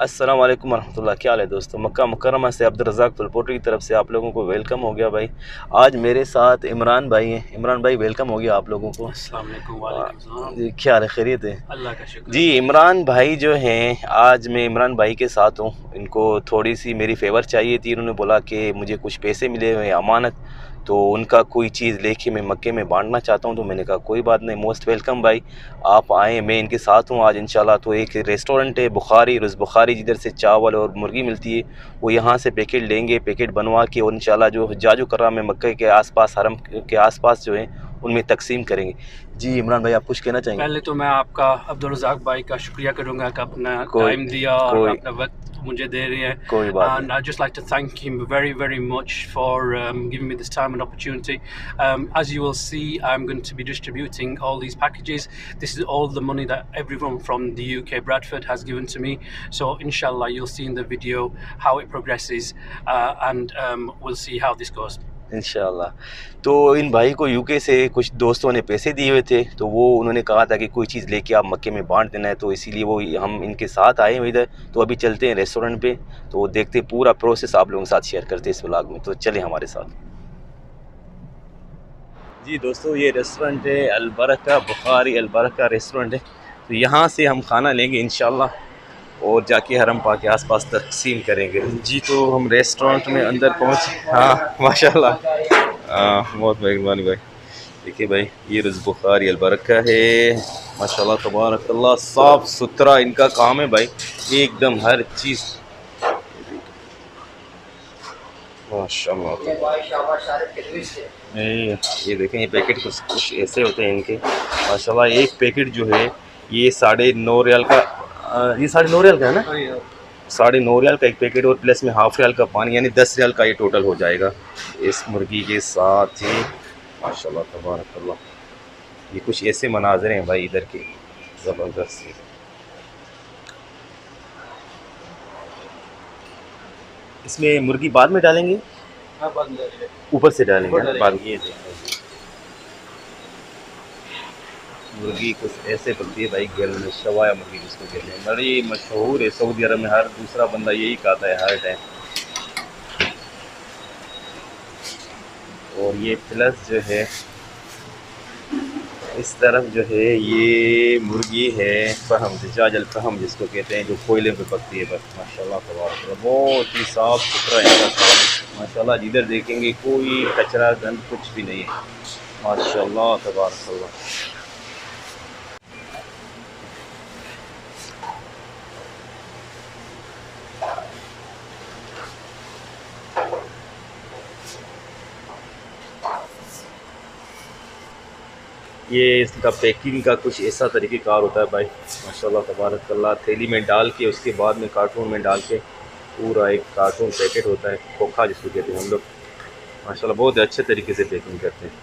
अस्सलाम वालेकुम वरहमतुल्लाह। क्या हाल है दोस्तों? मक्का मुकर्रमा से अब्दुल रज़ाक तुलपोटी की तरफ से आप लोगों को वेलकम हो गया भाई। आज मेरे साथ इमरान भाई हैं। इमरान भाई वेलकम हो गया आप लोगों को। अस्सलाम वालेकुम। वालेकुम सलाम। जी क्या हाल है, खैरियत है? अल्लाह का शुक्र। जी इमरान भाई जो हैं, आज मैं इमरान भाई के साथ हूँ। इनको थोड़ी सी मेरी फेवर चाहिए थी। इन्होंने बोला कि मुझे कुछ पैसे मिले हुए अमानत, तो उनका कोई चीज़ लेके मैं मक्के में बांटना चाहता हूँ। तो मैंने कहा कोई बात नहीं, मोस्ट वेलकम भाई, आप आएँ, मैं इनके साथ हूँ आज इंशाल्लाह। तो एक रेस्टोरेंट है बुखारी, रोज़ बुखारी, जिधर से चावल और मुर्गी मिलती है, वो यहाँ से पैकेट लेंगे, पैकेट बनवा के और इंशाल्लाह जो जाजू करा में मक्के के आसपास, हरम के आसपास जो है उनमें तकसीम करेंगे। जी इमरान भाई, आप कुछ कहना चाहेंगे? पहले तो मैं आपका अब्दुल रज़ाक भाई का शुक्रिया करूँगा कि अपना कोई टाइम दिया और कोई अपना वक्त मुझे दे रहे हैं। कोई बात And नहीं। I'd just like to thank him very, very much for giving me this time and opportunity. As you will see, I'm going to be distributing all these packages. This is all the money that everyone from the UK, Bradford, has given to me. So inshallah, you'll see in the video how it progresses, and we'll see how this goes. इंशाल्लाह। तो इन भाई को UK से कुछ दोस्तों ने पैसे दिए हुए थे, तो वो उन्होंने कहा था कि कोई चीज़ लेके आप मक्के में बांट देना है, तो इसीलिए वो हम इनके साथ आए हुए इधर। तो अभी चलते हैं रेस्टोरेंट पे, तो देखते हैं पूरा प्रोसेस, आप लोगों के साथ शेयर करते हैं इस व्लॉग में। तो चलें हमारे साथ। जी दोस्तों, ये रेस्टोरेंट है अलबरका बुखारी, अलबरका रेस्टोरेंट है। तो यहाँ से हम खाना लेंगे इंशाल्लाह और जाके हरम पाक के आसपास तकसीम करेंगे। जी तो हम रेस्टोरेंट में अंदर पहुँचे। हाँ माशाल्लाह, बहुत मेहरबानी भाई। देखिए भाई, ये रोज़ बुखारी अलबरका है, माशाल्लाह तबारकल्लाह, साफ़ सुथरा इनका काम है भाई, एकदम हर चीज़ माशाल्लाह। ये देखें, ये पैकेट कुछ कुछ ऐसे होते हैं इनके माशाल्लाह। एक पैकेट जो है ये 9.5 रियाल का, ये 9.5 रियाल का है ना? 9.5 रियाल का एक पैकेट, और प्लस में हाफ़ रियाल का पानी, यानी 10 रियाल का ये टोटल हो जाएगा इस मुर्गी के साथ ही। माशाल्लाह तबारकल्लाह, ये कुछ ऐसे मनाज़र हैं भाई इधर के, ज़बरदस्त। इसमें मुर्गी बाद में डालेंगे? हाँ, बाद में डालिए। ऊपर से डालेंगे ऊपर बाद में। ये मुर्गी कुछ ऐसे बनती है भाई, घर में शवाया मुर्गी जिसको कहते हैं, बड़ी मशहूर है सऊदी अरब में, हर दूसरा बंदा यही खाता है हर टाइम। और ये प्लस जो है इस तरफ जो है ये मुर्गी है फहम, दजाज अल फहम जिसको कहते हैं, जो कोयले पे पकती है बस। माशाल्लाह तबारक, बहुत ही साफ़ सुथरा इनका काम माशाल्लाह। जिधर देखेंगे कोई कचरा गंद कुछ भी नहीं है माशाल्लाह तबारक। ये इसका पैकिंग का कुछ ऐसा तरीक़ेकार होता है भाई माशाल्लाह तबारकल्लाह। थैली में डाल के उसके बाद में कार्टून में डाल के, पूरा एक कार्टून पैकेट होता है, खोखा जिसको कहते हैं हम लोग, माशाल्लाह बहुत अच्छे तरीके से पैकिंग करते हैं।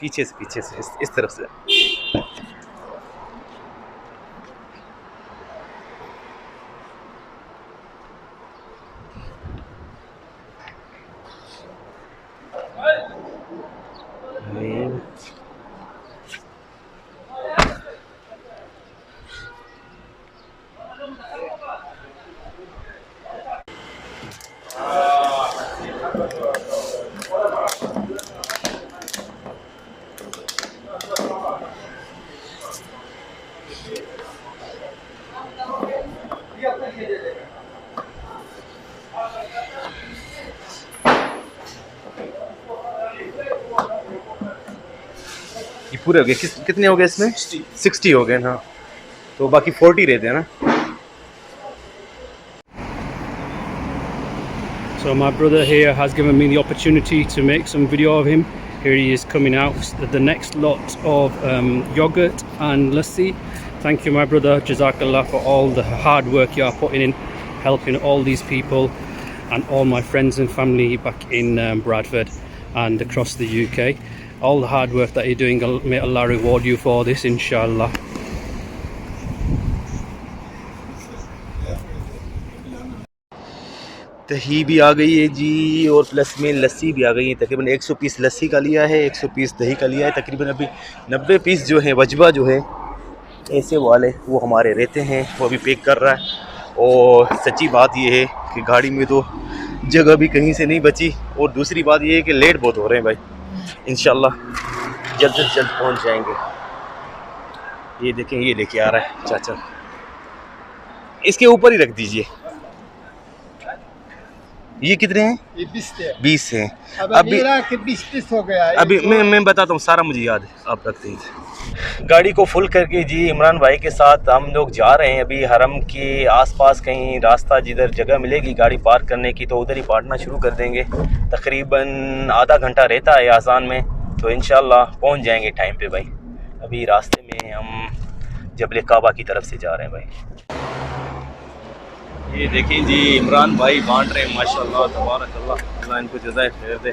पीछे से, इस तरफ से। पूरे हो गए। कितने हो गए इसमें? 60 हो गए ना, तो बाकी 40 रहते हैं ना। So my brother here has given me the opportunity to make some video of him. Here he is coming out the next lot of yogurt and lassi. Thank you, my brother. Jazakallah for all the hard work you are putting in, helping all these people and all my friends and family back in Bradford and across the UK. All the hard work that you're doing, may Allah reward you for this, inshallah. दही भी आ गई है जी, और plus में लस्सी भी आ गई है। तकरीबन 100 पीस लस्सी का लिया है, 100 पीस दही का लिया है। तकरीबन अभी 90 पीस जो है वजबा जो है ऐसे वाले वो हमारे रहते हैं, वो अभी पैक कर रहा है। और सच्ची बात ये है कि गाड़ी में तो जगह भी कहीं से नहीं बची, और दूसरी बात ये है कि लेट बहुत हो रहे हैं भाई। इंशाल्लाह जल्द से जल्द पहुंच जाएंगे। ये देखें, ये लेके आ रहा है चाचा, इसके ऊपर ही रख दीजिए। ये कितने हैं? ये 20 हैं। अभी 20 हो गया। अभी मैं बताता हूँ, सारा मुझे याद है, आप रखते हैं। गाड़ी को फुल करके जी इमरान भाई के साथ हम लोग जा रहे हैं अभी हरम के आसपास। कहीं रास्ता जिधर जगह मिलेगी गाड़ी पार्क करने की तो उधर ही पार्कना शुरू कर देंगे। तकरीबन आधा घंटा रहता है आज़ान में, तो इंशाल्लाह पहुँच जाएंगे टाइम पे भाई। अभी रास्ते में हम जबल काबा की तरफ से जा रहे हैं भाई। ये देखें जी इमरान भाई बांट रहे हैं, माशाल्लाह तबारक अल्लाह, अल्लाह इनको जज़ाए खैर दे।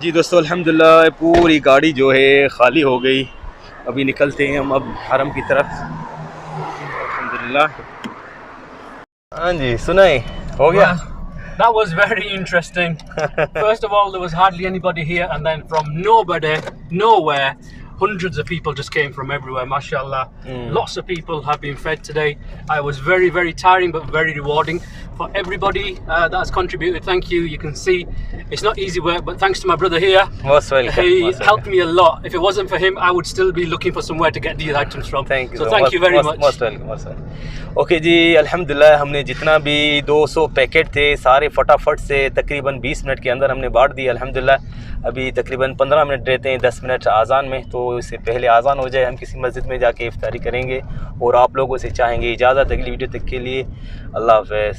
जी दोस्तों अल्हम्दुलिल्लाह पूरी गाड़ी जो है खाली हो गई। अभी निकलते हैं हम अब हरम की तरफ अल्हम्दुलिल्लाह। हाँ जी सुनाई हो गया। That was very interesting. First of all, there was hardly anybody here, and then from nowhere, hundreds of people just came from everywhere, mashallah. Lots of people have been fed today. I was very, very tiring but very rewarding for everybody that has contributed. Thank you. You can see it's not easy work, but thanks to my brother here, Most welcome. he helped me a lot. If it wasn't for him, I would still be looking for somewhere to get these items from. Thank you. So thank you very much. Most welcome. Okay जी अल्हम्दुलिल्लाह हमने जितना भी 200 packet थे सारे फटाफट से तकरीबन 20 मिनट के अंदर हमने बांट दिए अल्हम्दुलिल्लाह। अभी तकरीबन 15 मिनट रहते हैं 10 मिनट आज़ान में, तो इससे पहले आज़ान हो जाए हम किसी मस्जिद में जाके इफ्तारी करेंगे और आप लोगों से चाहेंगे इजाज़त अगली वीडियो तक के लिए। अल्लाह हाफ़िज़।